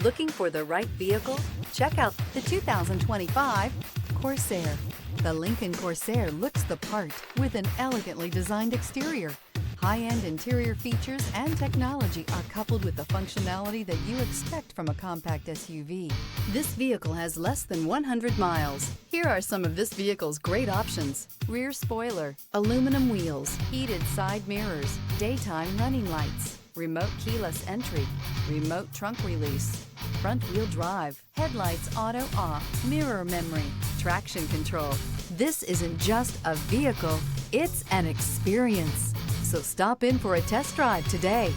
Looking for the right vehicle? Check out the 2025 Corsair. The Lincoln Corsair looks the part with an elegantly designed exterior. High-end interior features and technology are coupled with the functionality that you expect from a compact SUV. This vehicle has less than 100 miles. Here are some of this vehicle's great options: rear spoiler, aluminum wheels, heated side mirrors, daytime running lights, remote keyless entry, remote trunk release, front wheel drive, headlights auto off, mirror memory, traction control. This isn't just a vehicle, it's an experience. So stop in for a test drive today.